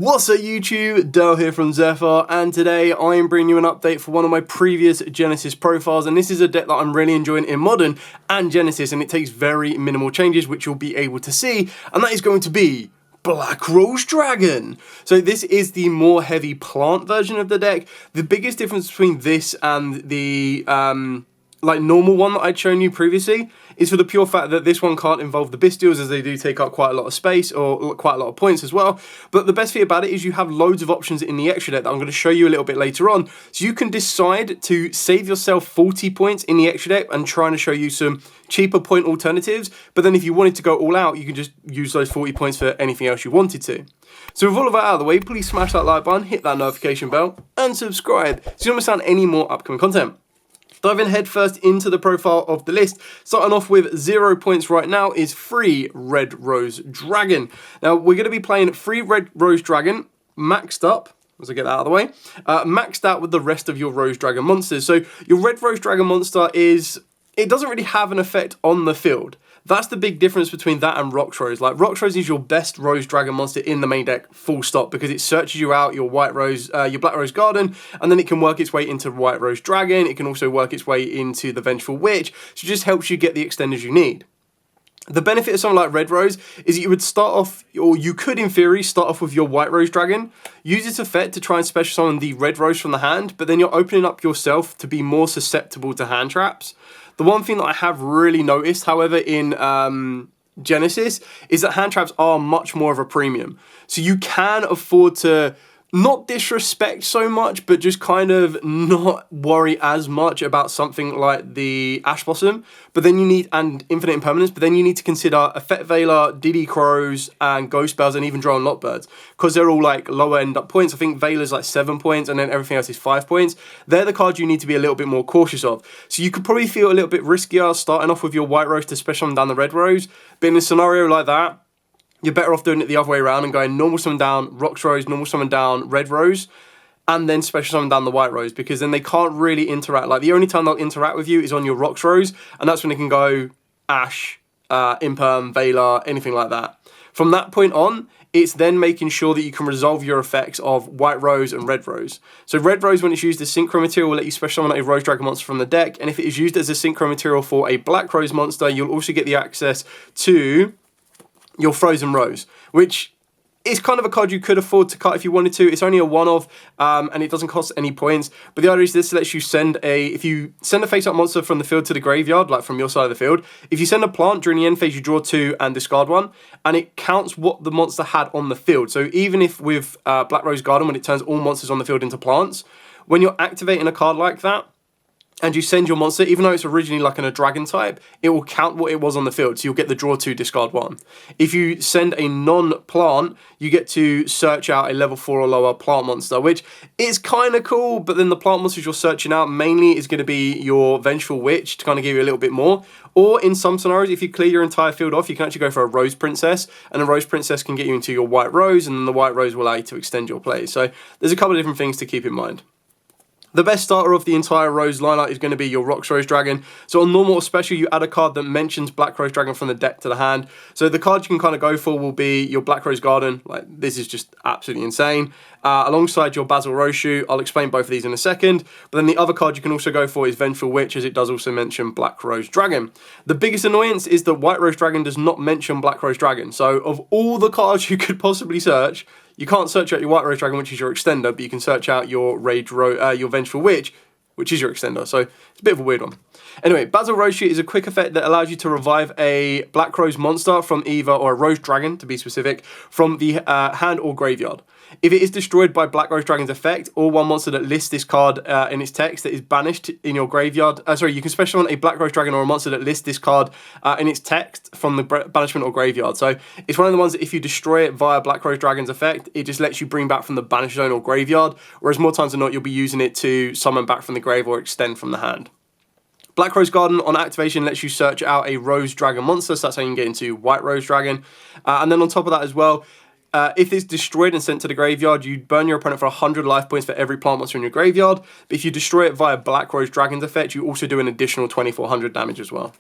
What's up YouTube, Dale here from Zephyr, and today I am bringing you an update for one of my previous Genesys profiles, and this is a deck that I'm really enjoying in Modern and Genesys, and it takes very minimal changes, which you'll be able to see, and that is going to be Black Rose Dragon. So this is the more heavy plant version of the deck. The biggest difference between this and the normal one that I'd shown you previously is for the pure fact that this one can't involve the Bestials, as they do take up quite a lot of space or quite a lot of points as well. But the best thing about it is you have loads of options in the extra deck that I'm going to show you a little bit later on. So you can decide to save yourself 40 points in the extra deck and trying to show you some cheaper point alternatives. But then if you wanted to go all out, you can just use those 40 points for anything else you wanted to. So with all of that out of the way, please smash that like button, hit that notification bell, and subscribe so you don't miss out on any more upcoming content. Diving head first into the profile of the list, starting off with 0 points right now is free Red Rose Dragon. Now we're going to be playing free Red Rose Dragon maxed up, as I get that out of the way, maxed out with the rest of your Rose Dragon monsters. So your Red Rose Dragon monster it doesn't really have an effect on the field. That's the big difference between that and Rox Rose. Like, Rox Rose is your best Rose Dragon monster in the main deck, full stop, because it searches you out your White Rose, your Black Rose Garden, and then it can work its way into White Rose Dragon. It can also work its way into the Vengeful Witch, so it just helps you get the extenders you need. The benefit of something like Red Rose is that you would start off, or you could in theory start off with your White Rose Dragon, use its effect to try and special summon the Red Rose from the hand, but then you're opening up yourself to be more susceptible to hand traps. The one thing that I have really noticed, however, in Genesys is that hand traps are much more of a premium. So you can afford to not disrespect so much, but just kind of not worry as much about something like the Ash Blossom, but then you need, and Infinite Impermanence, but then you need to consider Effect Veiler, DD Crows, and Ghost Spells, and even Drone Lockbirds, because they're all like lower end up points. I think Veiler's like 7 points, and then everything else is 5 points. They're the cards you need to be a little bit more cautious of. So you could probably feel a little bit riskier starting off with your White Rose to special summon down the Red Rose, but in a scenario like that, you're better off doing it the other way around and going normal summon down Rox Rose, normal summon down Red Rose, and then special summon down the White Rose, because then they can't really interact. Like, the only time they'll interact with you is on your Rox Rose, and that's when they can go Ash, Imperm, Veiler, anything like that. From that point on, it's then making sure that you can resolve your effects of White Rose and Red Rose. So Red Rose, when it's used as Synchro material, will let you special summon a Rose Dragon monster from the deck, and if it is used as a Synchro material for a Black Rose monster, you'll also get the access to your Frozen Rose, which is kind of a card you could afford to cut if you wanted to. It's only a one-off, and it doesn't cost any points. But the idea is this lets you send if you send a face-up monster from the field to the graveyard, like from your side of the field, if you send a plant during the end phase, you draw 2 and discard 1, and it counts what the monster had on the field. So even if with Black Rose Garden, when it turns all monsters on the field into plants, when you're activating a card like that, and you send your monster, even though it's originally like a dragon type, it will count what it was on the field, so you'll get the draw 2, discard 1. If you send a non-plant, you get to search out a level 4 or lower plant monster, which is kind of cool, but then the plant monsters you're searching out mainly is going to be your Vengeful Witch to kind of give you a little bit more. Or in some scenarios, if you clear your entire field off, you can actually go for a Rose Princess, and a Rose Princess can get you into your White Rose, and then the White Rose will allow you to extend your play. So there's a couple of different things to keep in mind. The best starter of the entire Rose lineup is going to be your Rox Rose Dragon. So on normal or special, you add a card that mentions Black Rose Dragon from the deck to the hand. So the card you can kind of go for will be your Black Rose Garden. Like, this is just absolutely insane. Alongside your Basil Roshu. I'll explain both of these in a second. But then the other card you can also go for is Vengeful Witch, as it does also mention Black Rose Dragon. The biggest annoyance is that White Rose Dragon does not mention Black Rose Dragon. So of all the cards you could possibly search, you can't search out your White Rose Dragon, which is your extender, but you can search out your your Vengeful Witch, which is your extender. So it's a bit of a weird one. Anyway, Basil Roshu is a quick effect that allows you to revive a Black Rose monster from either, or a Rose Dragon to be specific, from the hand or graveyard. If it is destroyed by Black Rose Dragon's effect, or one monster that lists this card in its text that is banished in your graveyard, you can special summon a Black Rose Dragon or a monster that lists this card in its text from the banishment or graveyard. So it's one of the ones that if you destroy it via Black Rose Dragon's effect, it just lets you bring back from the banish zone or graveyard, whereas more times than not, you'll be using it to summon back from the grave or extend from the hand. Black Rose Garden on activation lets you search out a Rose Dragon monster, so that's how you can get into White Rose Dragon. And then on top of that as well, if it's destroyed and sent to the graveyard, you burn your opponent for 100 life points for every plant monster in your graveyard. But if you destroy it via Black Rose Dragon's effect, you also do an additional 2400 damage as well.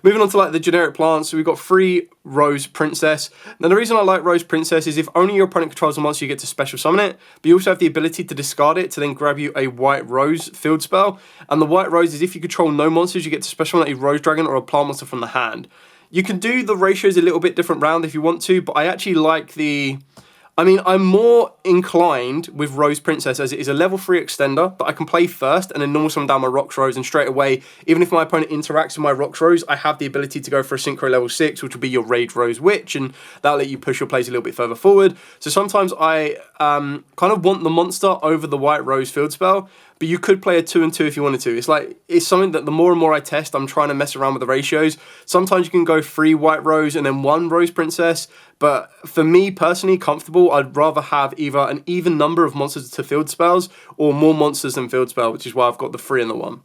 Moving on to like the generic plants, so we've got free Rose Princess. Now the reason I like Rose Princess is if only your opponent controls a monster, you get to special summon it, but you also have the ability to discard it to then grab you a White Rose field spell. And the White Rose is if you control no monsters, you get to special summon a Rose Dragon or a plant monster from the hand. You can do the ratios a little bit different round if you want to, but I actually like the... I'm more inclined with Rose Princess as it is a level 3 extender that I can play first and then normal summon down my Rocks Rose, and straight away, even if my opponent interacts with my Rocks Rose, I have the ability to go for a Synchro level 6, which will be your Rage Rose Witch, and that'll let you push your plays a little bit further forward. So sometimes I kind of want the monster over the White Rose field spell, but you could play a 2 and 2 if you wanted to. It's something that the more and more I test, I'm trying to mess around with the ratios. Sometimes you can go 3 White Rose and then 1 Rose Princess, but for me personally, comfortable, I'd rather have either an even number of monsters to field spells or more monsters than field spell, which is why I've got the 3 and the 1.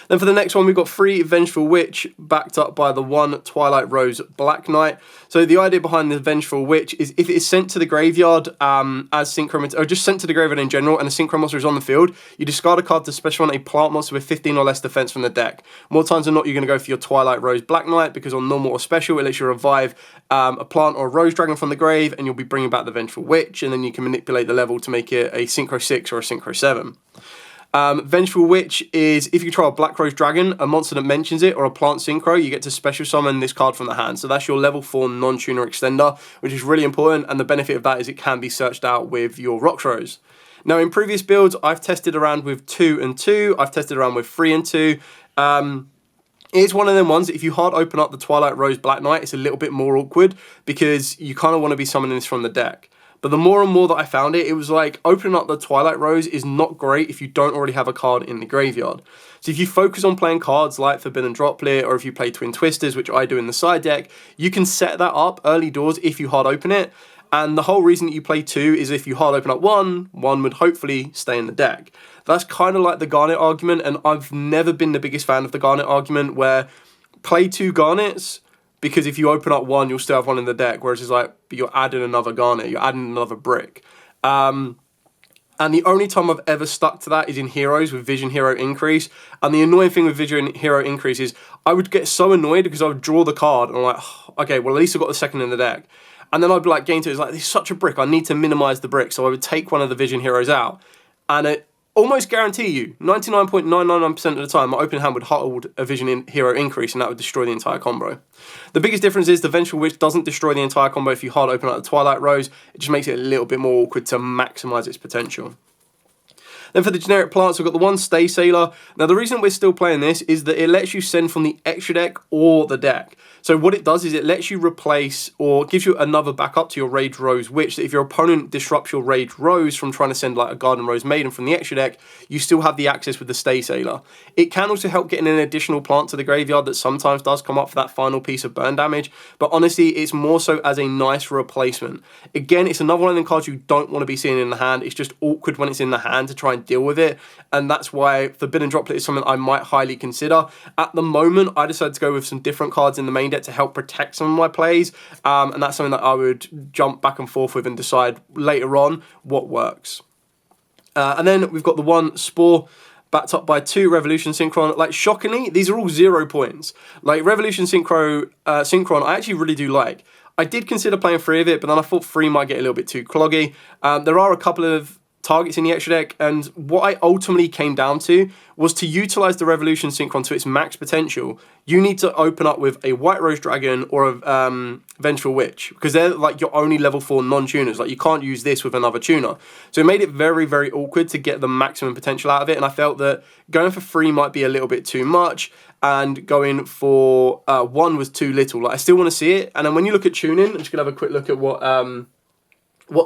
Then for the next one, we've got 3 Vengeful Witch, backed up by the 1 Twilight Rose Black Knight. So the idea behind the Vengeful Witch is if it is sent to the graveyard as Synchro, or just sent to the graveyard in general, and a Synchro monster is on the field, you discard a card to special summon a plant monster with 15 or less defense from the deck. More times than not, you're going to go for your Twilight Rose Black Knight, because on normal or special, it lets you revive a plant or a Rose Dragon from the grave, and you'll be bringing back the Vengeful Witch, and then you can manipulate the level to make it a Synchro 6 or a Synchro 7. Vengeful Witch is if you control a Black Rose Dragon, a monster that mentions it, or a plant synchro, you get to special summon this card from the hand. So that's your level 4 non-tuner extender, which is really important, and the benefit of that is it can be searched out with your Rocks Rose. Now in previous builds, I've tested around with 2 and 2, I've tested around with 3 and 2. It's one of them ones that if you hard open up the Twilight Rose Black Knight, it's a little bit more awkward because you kind of want to be summoning this from the deck. But the more and more that I found it, it was like opening up the Twilight Rose is not great if you don't already have a card in the graveyard. So if you focus on playing cards like Forbidden Droplet, or if you play Twin Twisters, which I do in the side deck, you can set that up early doors if you hard open it. And the whole reason that you play 2 is if you hard open up 1 would hopefully stay in the deck. That's kind of like the Garnet argument, and I've never been the biggest fan of the Garnet argument, where play 2 Garnets, because if you open up 1, you'll still have 1 in the deck, whereas it's like, you're adding another Garnet, you're adding another brick. And the only time I've ever stuck to that is in Heroes with Vision Hero Increase. And the annoying thing with Vision Hero Increase is I would get so annoyed because I would draw the card and I'm like, oh, okay, well at least I've got the second in the deck. And then I'd be like, game 2 is like, this is such a brick, I need to minimize the brick. So I would take one of the Vision Heroes out, and it almost guarantee you, 99.999% of the time, my open hand would hold a Vision Hero Increase, and that would destroy the entire combo. The biggest difference is the Vengeful Witch doesn't destroy the entire combo if you hard open up the Twilight Rose. It just makes it a little bit more awkward to maximize its potential. Then for the generic plants, we've got the 1 Stay Sailor. Now the reason we're still playing this is that it lets you send from the extra deck or the deck. So what it does is it lets you replace or gives you another backup to your Rage Rose Witch, that if your opponent disrupts your Rage Rose from trying to send like a Garden Rose Maiden from the extra deck, you still have the access with the Stay Sailor. It can also help getting an additional plant to the graveyard that sometimes does come up for that final piece of burn damage, but honestly it's more so as a nice replacement. Again, it's another one of the cards you don't want to be seeing in the hand. It's just awkward when it's in the hand to try and deal with it, and that's why Forbidden Droplet is something I might highly consider. At the moment, I decided to go with some different cards in the main deck to help protect some of my plays, and that's something that I would jump back and forth with and decide later on what works. And then we've got the 1 Spore, backed up by 2 Revolution Synchron. Like, shockingly, these are all 0 points. Like, Revolution Synchron, I actually really do like. I did consider playing 3 of it, but then I thought 3 might get a little bit too cloggy. There are a couple of targets in the extra deck, and what I ultimately came down to was to utilize the Revolution Synchron to its max potential. You need to open up with a White Rose Dragon or a Vengeful Witch, because they're like your only level 4 non-tuners. Like, you can't use this with another tuner. So it made it very, very awkward to get the maximum potential out of it, and I felt that going for 3 might be a little bit too much, and going for 1 was too little. Like, I still want to see it, and then when you look at tuning, I'm just going to have a quick look at what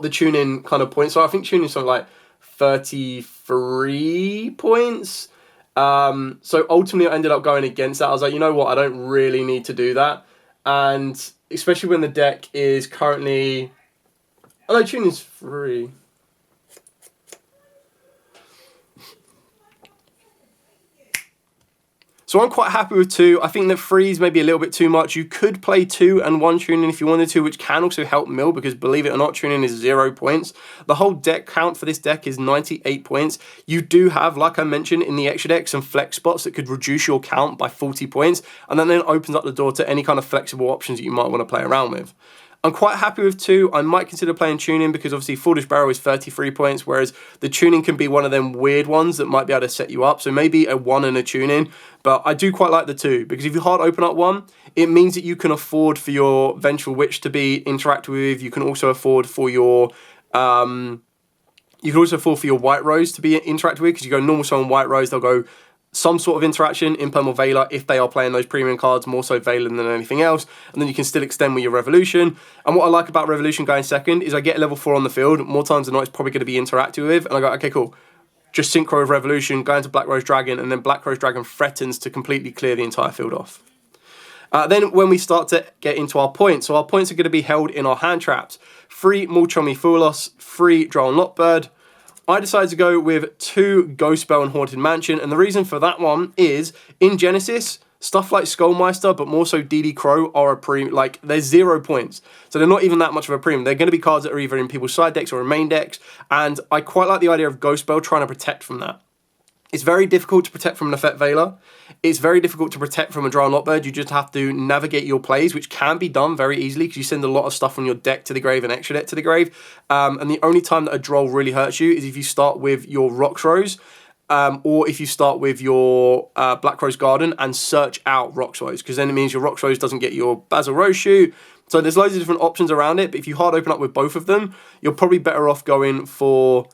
the tune-in kind of points are. I think tune-in is something like 33 points. So ultimately I ended up going against that. I was like, you know what, I don't really need to do that. And especially when the deck is currently... Oh no, tune-in's free. So I'm quite happy with 2. I think that 3 is maybe a little bit too much. You could play 2 and 1 tuning if you wanted to, which can also help mill, because believe it or not, tuning is 0 points. The whole deck count for this deck is 98 points. You do have, like I mentioned in the extra deck, some flex spots that could reduce your count by 40 points, and then opens up the door to any kind of flexible options that you might want to play around with. I'm quite happy with 2. I might consider playing tuning because obviously Foolish Barrel is 33 points, whereas the tuning can be one of them weird ones that might be able to set you up. So maybe a 1 and a tuning, but I do quite like the 2 because if you hard open up 1, it means that you can afford for your Vengeful Witch to be interacted with. You can also afford for your White Rose to be interacted with, because you go normal summon White Rose, they'll go some sort of interaction, Imperm or Veiler, if they are playing those premium cards, more so Veiler than anything else, and then you can still extend with your Revolution. And what I like about Revolution going second is I get level 4 on the field, more times than not it's probably going to be interacted with, and I go, okay, cool, just synchro with Revolution, go into Black Rose Dragon, and then Black Rose Dragon threatens to completely clear the entire field off. Then when we start to get into our points, so our points are going to be held in our hand traps. 3 Mulchomi Foolos, 3 Drown Lockbird. I decided to go with 2 Ghost Spell and Haunted Mansion, and the reason for that one is, in Genesys, stuff like Skullmeister, but more so DD Crow, are a premium, like, they're 0 points. So they're not even that much of a premium. They're going to be cards that are either in people's side decks or in main decks, and I quite like the idea of Ghost Spell trying to protect from that. It's very difficult to protect from an Effect Veiler. It's very difficult to protect from a Drown Lockbird. You just have to navigate your plays, which can be done very easily because you send a lot of stuff from your deck to the grave and extra deck to the grave. And the only time that a Droll really hurts you is if you start with your Roxrose, or if you start with your Black Rose Garden and search out Roxrose, because then it means your Roxrose doesn't get your Basil Rose shoot. So there's loads of different options around it, but if you hard open up with both of them, you're probably better off going for...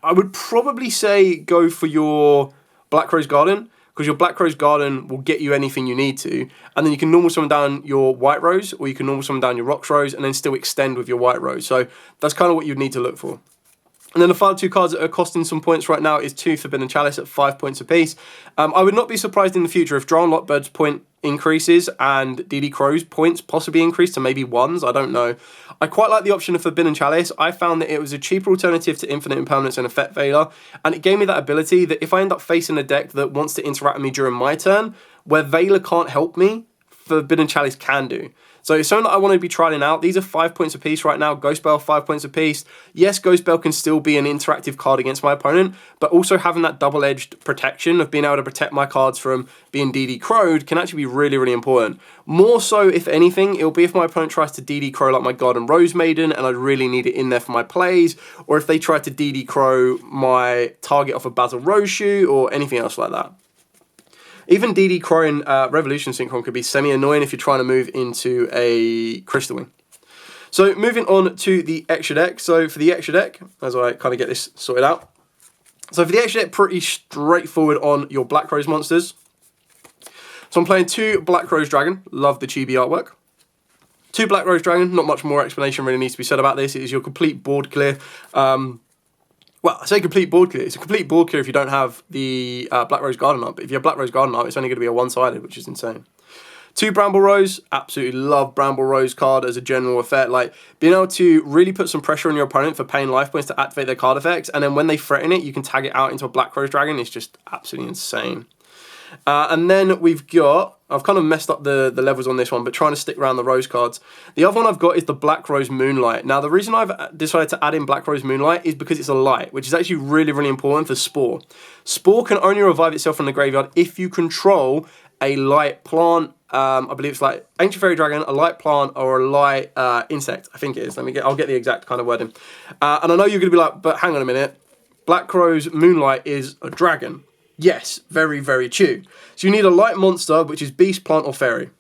I would probably say go for your Black Rose Garden, because your Black Rose Garden will get you anything you need to, and then you can normal summon down your White Rose, or you can normal summon down your Roxrose, and then still extend with your White Rose. So that's kind of what you'd need to look for. And then the final 2 cards that are costing some points right now is 2 Forbidden Chalice at 5 points apiece. I would not be surprised in the future if Drown Lockbird's point increases and DD Crow's points possibly increase to maybe 1s, I don't know. I quite like the option of Forbidden Chalice. I found that it was a cheaper alternative to Infinite Impermanence and Effect Veiler, and it gave me that ability that if I end up facing a deck that wants to interact with me during my turn, where Veiler can't help me, Forbidden Chalice can do. So it's something that I want to be trialing out. These are 5 points apiece right now. Ghost Bell, 5 points apiece. Yes, Ghost Bell can still be an interactive card against my opponent, but also having that double-edged protection of being able to protect my cards from being DD Crowed can actually be really, really important. More so, if anything, it'll be if my opponent tries to DD Crow like my Garden Rose Maiden and I really need it in there for my plays, or if they try to DD Crow my target off a Basil Rose shoe or anything else like that. Even DD Crowing Revolution Synchron could be semi-annoying if you're trying to move into a Crystal Wing. So moving on to the extra deck. So for the extra deck, as I kind of get this sorted out. So for the extra deck, pretty straightforward on your Black Rose monsters. So I'm playing 2 Black Rose Dragon. Love the chibi artwork. 2 Black Rose Dragon. Not much more explanation really needs to be said about this. It is your complete board clear. Well, I say complete board clear. It's a complete board clear if you don't have the Black Rose Garden up. But if you have Black Rose Garden up, it's only going to be a one-sided, which is insane. 2 Bramble Rose. Absolutely love Bramble Rose card as a general effect. Like, being able to really put some pressure on your opponent for paying life points to activate their card effects. And then when they threaten it, you can tag it out into a Black Rose Dragon. It's just absolutely insane. And then we've got, I've kind of messed up the levels on this one, but trying to stick around the Rose cards. The other one I've got is the Black Rose Moonlight. Now, the reason I've decided to add in Black Rose Moonlight is because it's a light, which is actually really, really important for Spore. Spore can only revive itself from the graveyard if you control a light plant. I believe it's like Ancient Fairy Dragon, a light plant, or a light insect. I think it is. I'll get the exact kind of wording. And I know you're going to be like, but hang on a minute. Black Rose Moonlight is a dragon. Yes, very, very true. So you need a light monster, which is beast, plant, or fairy.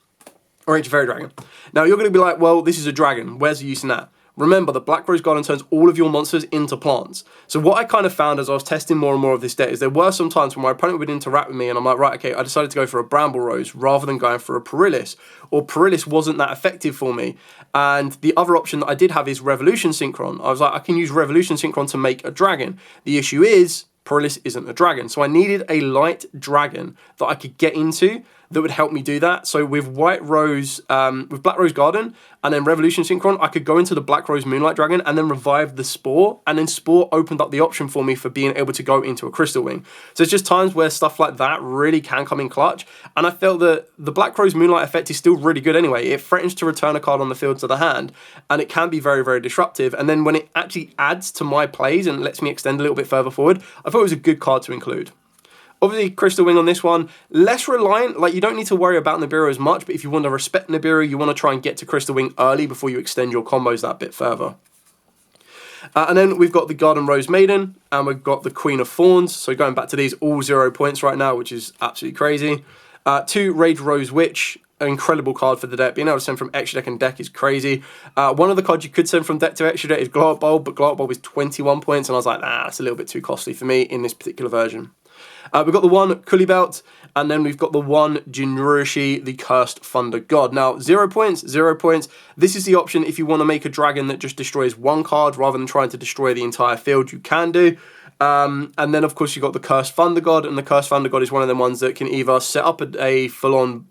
Or Ancient Fairy Dragon. Now, you're going to be like, well, this is a dragon. Where's the use in that? Remember, the Black Rose Garden turns all of your monsters into plants. So what I kind of found as I was testing more and more of this deck is there were some times when my opponent would interact with me and I'm like, right, okay, I decided to go for a Bramble Rose rather than going for a Perillis. Or Perillis wasn't that effective for me. And the other option that I did have is Revolution Synchron. I was like, I can use Revolution Synchron to make a dragon. The issue is, Perillis isn't a dragon. So I needed a light dragon that I could get into that would help me do that. So with Black Rose Garden and then Revolution Synchron, I could go into the Black Rose Moonlight Dragon and then revive the Spore, and then Spore opened up the option for me for being able to go into a Crystal Wing. So it's just times where stuff like that really can come in clutch, and I felt that the Black Rose Moonlight effect is still really good anyway. It threatens to return a card on the field to the hand, and it can be very, very disruptive, and then when it actually adds to my plays and lets me extend a little bit further forward, I thought it was a good card to include. Obviously, Crystal Wing on this one, less reliant, like you don't need to worry about Nibiru as much, but if you want to respect Nibiru, you want to try and get to Crystal Wing early before you extend your combos that bit further. And then we've got the Garden Rose Maiden, and we've got the Queen of Thorns, so going back to these, all 0 points right now, which is absolutely crazy. 2 Rage Rose Witch, an incredible card for the deck. Being able to send from extra deck and deck is crazy. One of the cards you could send from deck to extra deck is Glow-Up Bulb, but Glow-Up Bulb is 21 points, and I was like, that's a little bit too costly for me in this particular version. We've got the 1 Kuli Belt, and then we've got the 1 Jinrushi, the Cursed Thunder God. Now, 0 points, 0 points. This is the option if you want to make a dragon that just destroys one card rather than trying to destroy the entire field, you can do. And then, of course, you've got the Cursed Thunder God, and the Cursed Thunder God is one of them ones that can either set up a full-on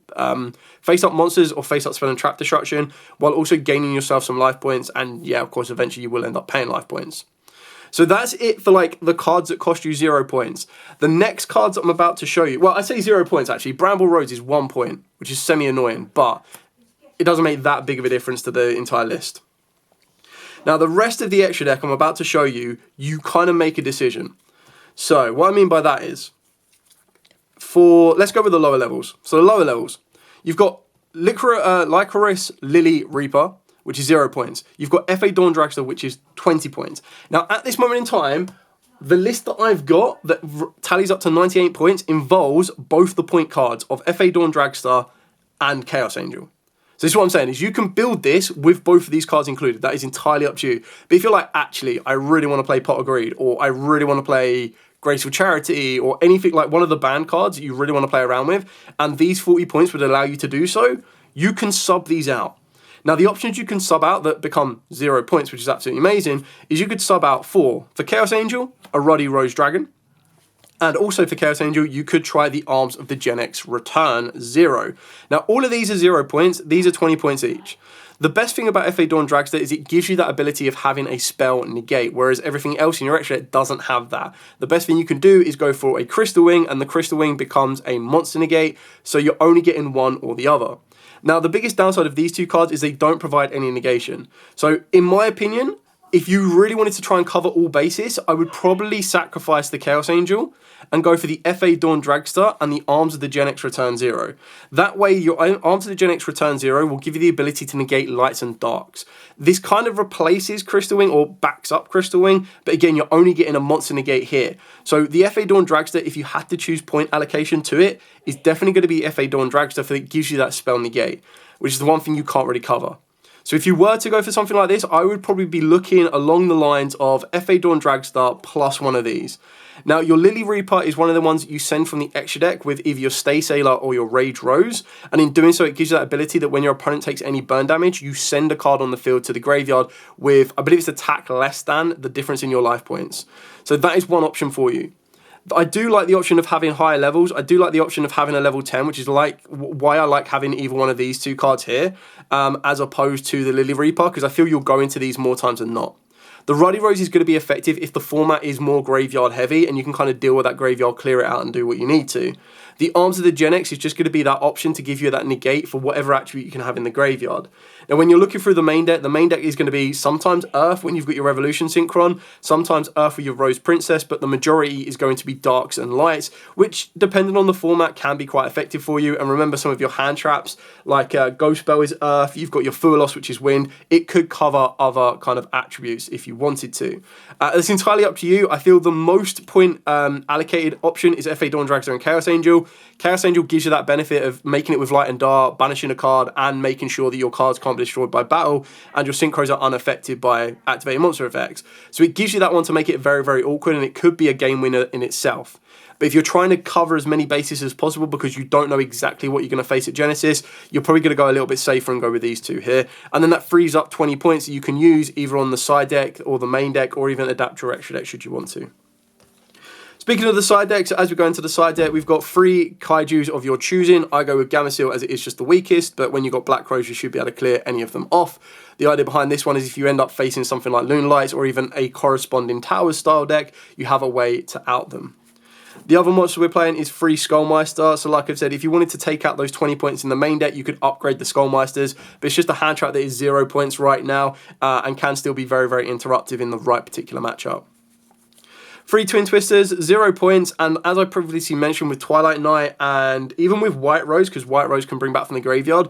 face-up monsters or face-up spell and trap destruction, while also gaining yourself some life points, and yeah, of course, eventually you will end up paying life points. So that's it for like the cards that cost you 0 points. The next cards I'm about to show you, well, I say 0 points actually. Bramble Rose is 1 point, which is semi-annoying, but it doesn't make that big of a difference to the entire list. Now, the rest of the extra deck I'm about to show you, you kind of make a decision. So what I mean by that is, let's go with the lower levels. So the lower levels, you've got Lycoris Lily Reaper, which is 0 points. You've got FA Dawn Dragster, which is 20 points. Now, at this moment in time, the list that I've got that tallies up to 98 points involves both the point cards of FA Dawn Dragster and Chaos Angel. So this is what I'm saying, is you can build this with both of these cards included. That is entirely up to you. But if you're like, actually, I really want to play Pot of Greed, or I really want to play Graceful Charity, or anything like one of the banned cards that you really want to play around with, and these 40 points would allow you to do so, you can sub these out. Now, the options you can sub out that become 0 points, which is absolutely amazing, is you could sub out for Chaos Angel, a Ruddy Rose Dragon, and also for Chaos Angel, you could try the Arms of the Genesys Return 0. Now, all of these are 0 points. These are 20 points each. The best thing about FA Dawn Dragster is it gives you that ability of having a spell negate, whereas everything else in your extra deck doesn't have that. The best thing you can do is go for a Crystal Wing, and the Crystal Wing becomes a monster negate, so you're only getting one or the other. Now, the biggest downside of these two cards is they don't provide any negation. So, in my opinion, if you really wanted to try and cover all bases, I would probably sacrifice the Chaos Angel and go for the FA Dawn Dragster and the Arms of the Genesys Return 0. That way, your Arms of the Genesys Return 0 will give you the ability to negate lights and darks. This kind of replaces Crystal Wing or backs up Crystal Wing, but again, you're only getting a monster negate here. So the FA Dawn Dragster, if you had to choose point allocation to it, is definitely going to be FA Dawn Dragster, for it gives you that spell negate, which is the one thing you can't really cover. So if you were to go for something like this, I would probably be looking along the lines of FA Dawn Dragster plus one of these. Now, your Lily Reaper is one of the ones that you send from the extra deck with either your Stay Sailor or your Rage Rose, and in doing so, it gives you that ability that when your opponent takes any burn damage, you send a card on the field to the graveyard with, I believe it's attack less than the difference in your life points. So that is one option for you. I do like the option of having higher levels. I do like the option of having a level 10, which is like why I like having either one of these two cards here, as opposed to the Lily Reaper, because I feel you'll go into these more times than not. The Ruddy Rose is going to be effective if the format is more graveyard heavy and you can kind of deal with that graveyard, clear it out and do what you need to. The Arms of the Genesys is just going to be that option to give you that negate for whatever attribute you can have in the graveyard. Now, when you're looking through the main deck is going to be sometimes Earth when you've got your Revolution Synchron, sometimes Earth with your Rose Princess, but the majority is going to be Darks and Lights, which, depending on the format, can be quite effective for you. And remember, some of your hand traps, like Ghost Spell is Earth, you've got your Fualos, which is Wind. It could cover other kind of attributes if you wanted to. It's entirely up to you. I feel the most point allocated option is FA Dawn Dragster and Chaos Angel. Chaos Angel gives you that benefit of making it with Light and Dark, banishing a card, and making sure that your cards can't be destroyed by battle, and your synchros are unaffected by activating monster effects. So it gives you that one to make it very, very awkward, and it could be a game winner in itself. But if you're trying to cover as many bases as possible because you don't know exactly what you're going to face at Genesys, you're probably going to go a little bit safer and go with these two here. And then that frees up 20 points that you can use either on the side deck or the main deck, or even adapt your extra deck should you want to. Speaking of the side deck, so as we go into the side deck, we've got 3 Kaijus of your choosing. I go with Genesys as it is just the weakest, but when you've got Black Crows, you should be able to clear any of them off. The idea behind this one is if you end up facing something like Loonlights or even a corresponding Towers style deck, you have a way to out them. The other monster we're playing is 3 Skullmeister. So like I've said, if you wanted to take out those 20 points in the main deck, you could upgrade the Skullmeisters, but it's just a hand trap that is 0 points right now and can still be very, very interruptive in the right particular matchup. 3 Twin Twisters, 0 points, and as I previously mentioned with Twilight Knight and even with White Rose, because White Rose can bring back from the graveyard,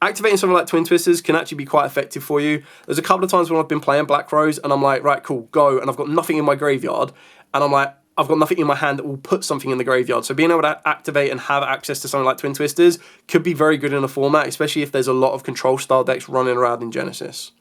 activating something like Twin Twisters can actually be quite effective for you. There's a couple of times when I've been playing Black Rose and I'm like, right, cool, go, and I've got nothing in my graveyard, and I'm like, I've got nothing in my hand that will put something in the graveyard. So being able to activate and have access to something like Twin Twisters could be very good in a format, especially if there's a lot of control style decks running around in Genesys.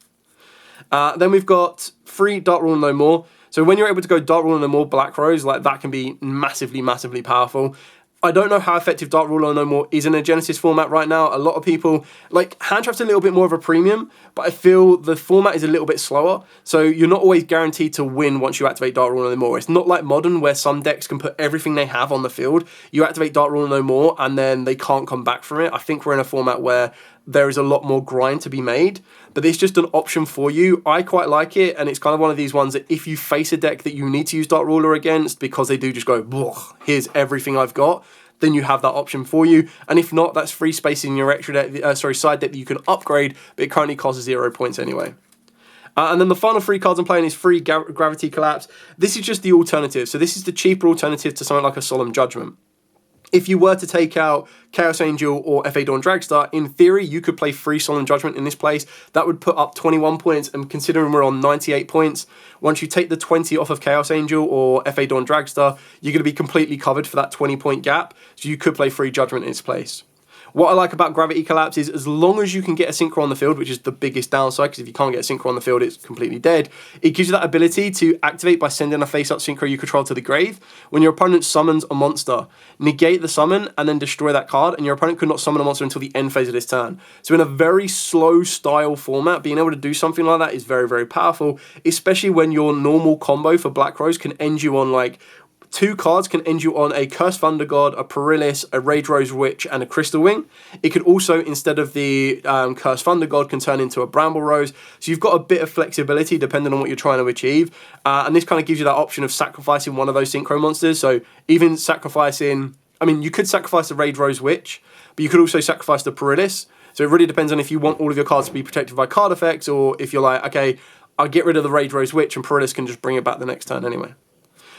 Then we've got 3 Dark Rule No More. So when you're able to go Dark Rule No More Black Rose, like that can be massively, massively powerful. I don't know how effective Dark Rule No More is in a Genesys format right now. A lot of people, like, hand trap's a little bit more of a premium, but I feel the format is a little bit slower. So you're not always guaranteed to win once you activate Dark Rule No More. It's not like Modern where some decks can put everything they have on the field. You activate Dark Rule No More and then they can't come back from it. I think we're in a format where there is a lot more grind to be made, but it's just an option for you. I quite like it, and it's kind of one of these ones that if you face a deck that you need to use Dark Ruler against because they do just go, here's everything I've got, then you have that option for you. And if not, that's free space in your extra deck, side deck that you can upgrade, but it currently costs 0 points anyway. And then the final 3 cards I'm playing is 3 Gravity Collapse. This is just the alternative. So this is the cheaper alternative to something like a Solemn Judgment. If you were to take out Chaos Angel or FA Dawn Dragstar, in theory, you could play 3 Solemn Judgment in this place. That would put up 21 points, and considering we're on 98 points, once you take the 20 off of Chaos Angel or FA Dawn Dragstar, you're going to be completely covered for that 20-point gap, so you could play 3 Judgment in its place. What I like about Gravity Collapse is as long as you can get a Synchro on the field, which is the biggest downside, because if you can't get a Synchro on the field, it's completely dead, it gives you that ability to activate by sending a face-up Synchro you control to the grave. When your opponent summons a monster, negate the summon and then destroy that card, and your opponent could not summon a monster until the end phase of this turn. So in a very slow style format, being able to do something like that is very, very powerful, especially when your normal combo for Black Rose can end you on, like, 2 cards can end you on a Cursed Thunder God, a Perillis, a Rage Rose Witch, and a Crystal Wing. It could also, instead of the Cursed Thunder God, can turn into a Bramble Rose. So you've got a bit of flexibility depending on what you're trying to achieve. And this kind of gives you that option of sacrificing one of those Synchro monsters. So even sacrificing, I mean, you could sacrifice the Rage Rose Witch, but you could also sacrifice the Perillis. So it really depends on if you want all of your cards to be protected by card effects, or if you're like, okay, I'll get rid of the Rage Rose Witch and Perillis can just bring it back the next turn anyway.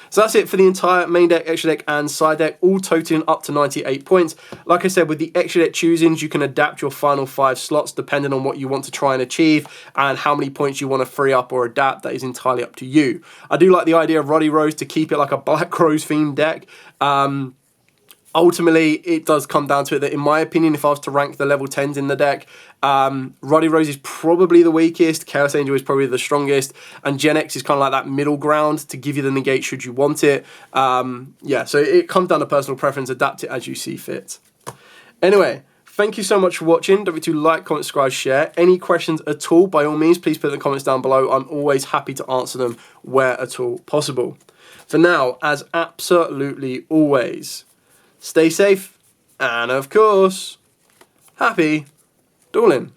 So that's it for the entire main deck, extra deck, and side deck, all totaling up to 98 points. Like I said, with the extra deck choosings, you can adapt your final 5 slots depending on what you want to try and achieve and how many points you want to free up or adapt. That is entirely up to you. I do like the idea of Roddy Rose to keep it like a Black Rose themed deck. Ultimately, it does come down to it that, in my opinion, if I was to rank the level 10s in the deck, Roddy Rose is probably the weakest, Chaos Angel is probably the strongest, and Gen X is kind of like that middle ground to give you the negate should you want it. Yeah, so it comes down to personal preference, adapt it as you see fit. Anyway, thank you so much for watching. Don't forget to like, comment, subscribe, share. Any questions at all, by all means, please put in the comments down below. I'm always happy to answer them where at all possible. For now, as absolutely always, stay safe, and of course, happy dueling.